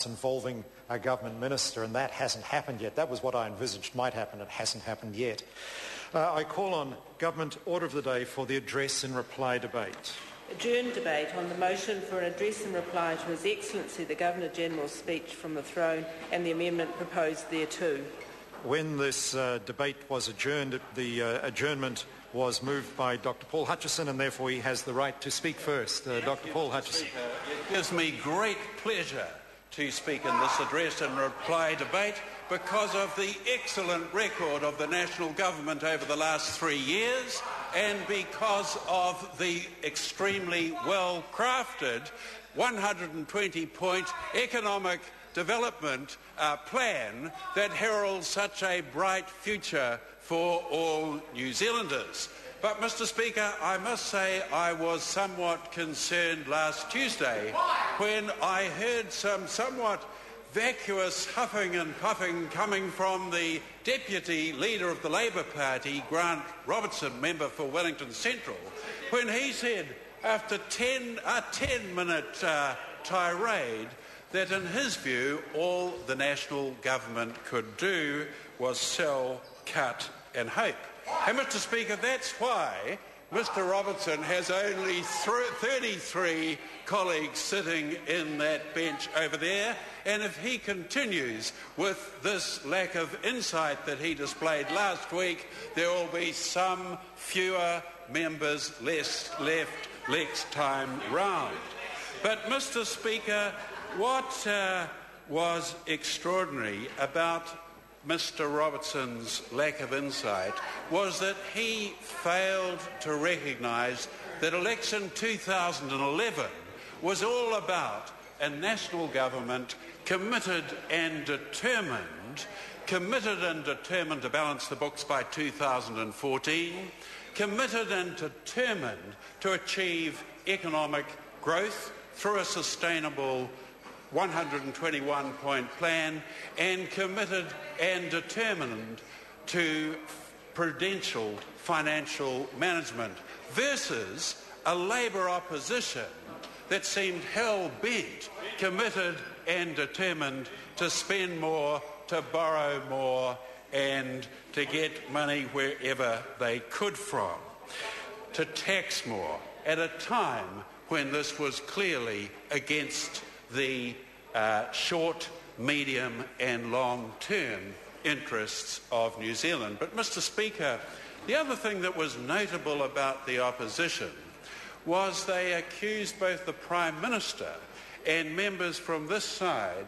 involving a government minister, and that hasn't happened yet. That was what I envisaged might happen. It hasn't happened yet. I call on Government Order of the Day for the address and reply debate. Adjourned debate on the motion for an address and reply to His Excellency the Governor-General's speech from the throne and the amendment proposed thereto. When this debate was adjourned, the adjournment was moved by Dr. Paul Hutchison, and therefore he has the right to speak first. Dr. Paul Hutchison. It gives me great pleasure to speak in this address and reply debate because of the excellent record of the national government over the last 3 years and because of the extremely well-crafted 120-point economic development plan that heralds such a bright future for all New Zealanders. But, Mr. Speaker, I must say I was somewhat concerned last Tuesday when I heard some somewhat vacuous huffing and puffing coming from the Deputy Leader of the Labour Party, Grant Robertson, member for Wellington Central, when he said, after a 10-minute tirade, that in his view all the national government could do was sell, cut and hope. And, Mr. Speaker, that's why Mr. Robertson has only 33 colleagues sitting in that bench over there, and if he continues with this lack of insight that he displayed last week, there will be some fewer members left next time round. But, Mr. Speaker, what was extraordinary about Mr. Robertson's lack of insight was that he failed to recognise that election 2011 was all about a national government committed and determined to balance the books by 2014, committed and determined to achieve economic growth through a sustainable 121-point plan, and committed and determined to prudential financial management, versus a Labour opposition that seemed hell-bent, committed and determined to spend more, to borrow more, and to get money wherever they could from, to tax more at a time when this was clearly against the short, medium and long-term interests of New Zealand. But, Mr. Speaker, the other thing that was notable about the opposition was they accused both the Prime Minister and members from this side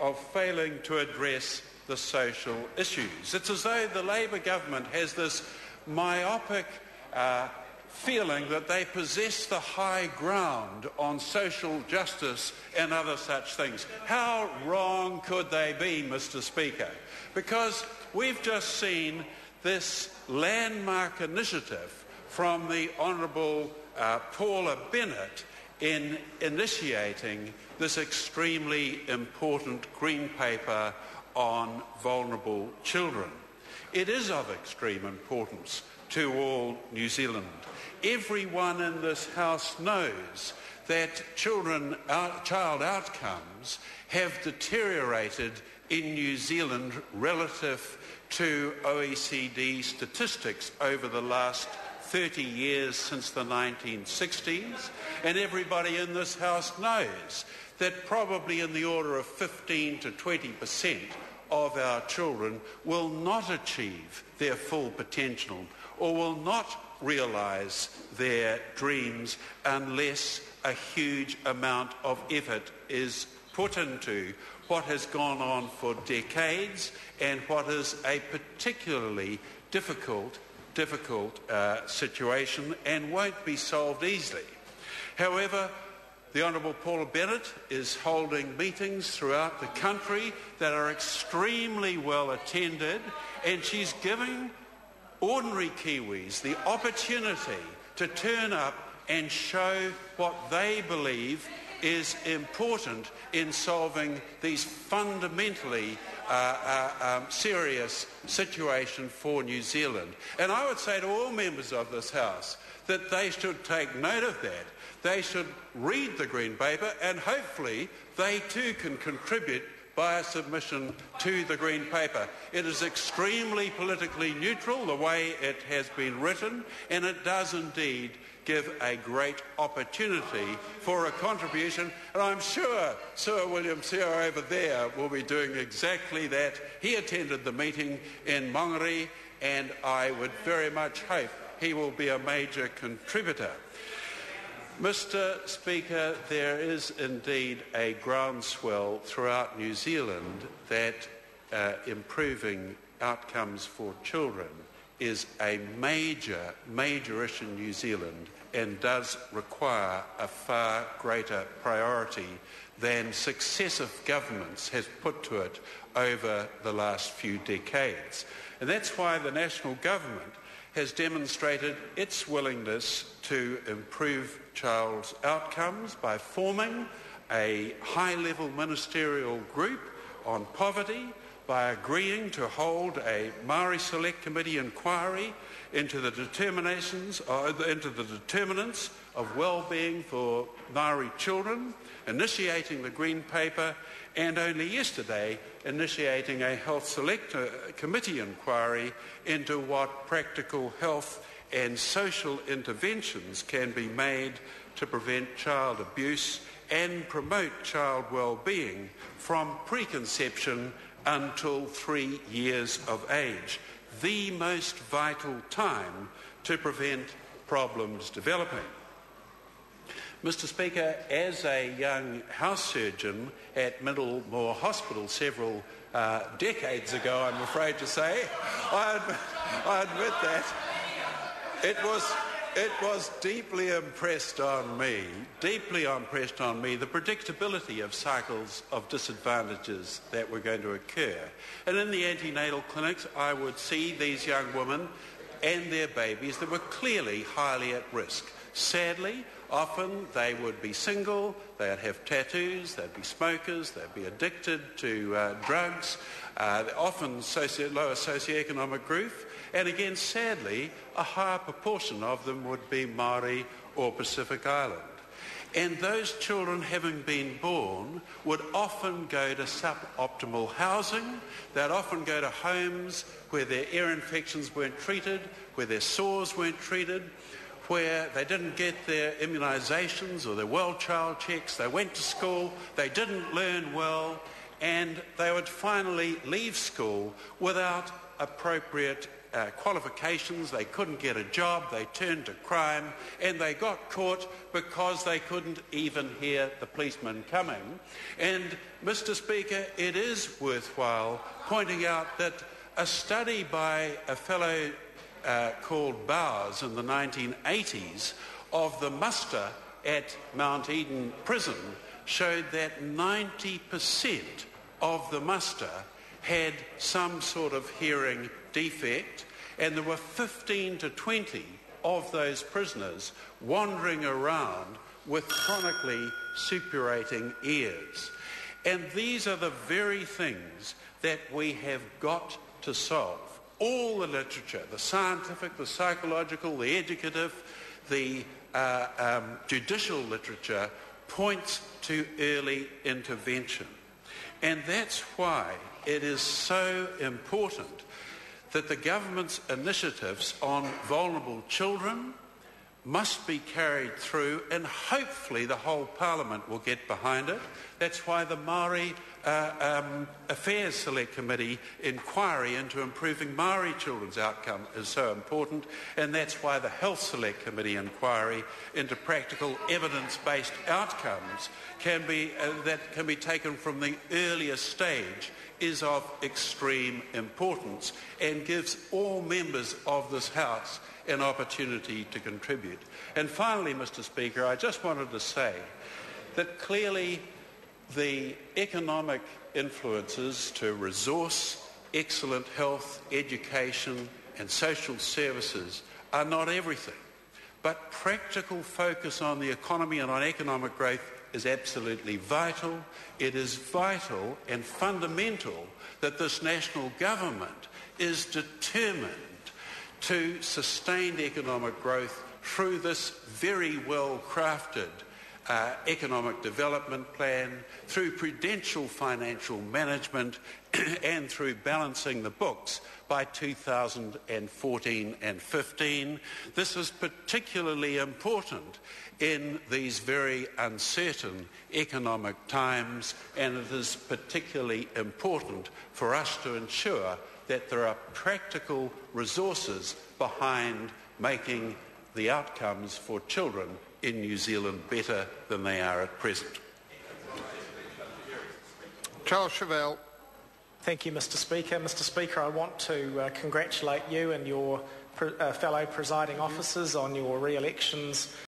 of failing to address the social issues. It's as though the Labour government has this myopic feeling that they possess the high ground on social justice and other such things. How wrong could they be, Mr. Speaker? Because we've just seen this landmark initiative from the Honourable Paula Bennett in initiating this extremely important Green Paper on vulnerable children. It is of extreme importance to all New Zealand. Everyone in this House knows that child outcomes have deteriorated in New Zealand relative to OECD statistics over the last 30 years since the 1960s, and everybody in this House knows that probably in the order of 15 to 20% of our children will not achieve their full potential or will not realise their dreams unless a huge amount of effort is put into what has gone on for decades and what is a particularly difficult situation and won't be solved easily. However, the Honourable Paula Bennett is holding meetings throughout the country that are extremely well attended, and she's giving ordinary Kiwis the opportunity to turn up and show what they believe is important in solving these fundamentally serious situation for New Zealand. And I would say to all members of this House that they should take note of that. They should read the Green Paper, and hopefully they too can contribute by a submission to the Green Paper. It is extremely politically neutral, the way it has been written, and it does indeed give a great opportunity for a contribution. And I'm sure Sir William Seo over there will be doing exactly that. He attended the meeting in Mangere, and I would very much hope he will be a major contributor. Mr. Speaker, there is indeed a groundswell throughout New Zealand that improving outcomes for children is a major issue in New Zealand and does require a far greater priority than successive governments have put to it over the last few decades. And that's why the national government has demonstrated its willingness to improve child's outcomes by forming a high-level ministerial group on poverty, by agreeing to hold a Māori Select Committee inquiry into the determinants of well-being for Māori children, initiating the Green Paper, and only yesterday initiating a Health Select Committee inquiry into what practical health and social interventions can be made to prevent child abuse and promote child well-being from preconception until 3 years of age, the most vital time to prevent problems developing. Mr. Speaker, as a young house surgeon at Middlemore Hospital several decades ago, I'm afraid to say, I admit that it was deeply impressed on me, the predictability of cycles of disadvantages that were going to occur. And in the antenatal clinics, I would see these young women and their babies that were clearly highly at risk. Sadly, often they would be single, they'd have tattoos, they'd be smokers, they'd be addicted to drugs, often lower socioeconomic group, and again, sadly, a higher proportion of them would be Māori or Pacific Island. And those children, having been born, would often go to suboptimal housing. They'd often go to homes where their ear infections weren't treated, where their sores weren't treated, where they didn't get their immunisations or their well-child checks. They went to school, they didn't learn well, and they would finally leave school without appropriate qualifications. They couldn't get a job, they turned to crime, and they got caught because they couldn't even hear the policeman coming. And, Mr. Speaker, it is worthwhile pointing out that a study by a fellow called Bowers in the 1980s of the muster at Mount Eden Prison showed that 90% of the muster had some sort of hearing defect, and there were 15 to 20 of those prisoners wandering around with chronically suppurating ears. And these are the very things that we have got to solve. All the literature, the scientific, the psychological, the educative, the judicial literature points to early intervention. And that's why it is so important that the government's initiatives on vulnerable children must be carried through, and hopefully the whole Parliament will get behind it. That's why the Māori Affairs Select Committee inquiry into improving Māori children's outcome is so important, and that's why the Health Select Committee inquiry into practical evidence-based outcomes that can be taken from the earliest stage is of extreme importance and gives all members of this House an opportunity to contribute. And finally, Mr. Speaker, I just wanted to say that clearly the economic influences to resource excellent health, education and social services are not everything. But practical focus on the economy and on economic growth is absolutely vital. It is vital and fundamental that this national government is determined to sustain economic growth through this very well-crafted economic development plan, through prudential financial management and through balancing the books by 2014 and 15. This is particularly important in these very uncertain economic times, and it is particularly important for us to ensure that there are practical resources behind making the outcomes for children in New Zealand better than they are at present. Charles Chevelle. Thank you, Mr Speaker. Mr Speaker, I want to congratulate you and your fellow presiding officers on your re-elections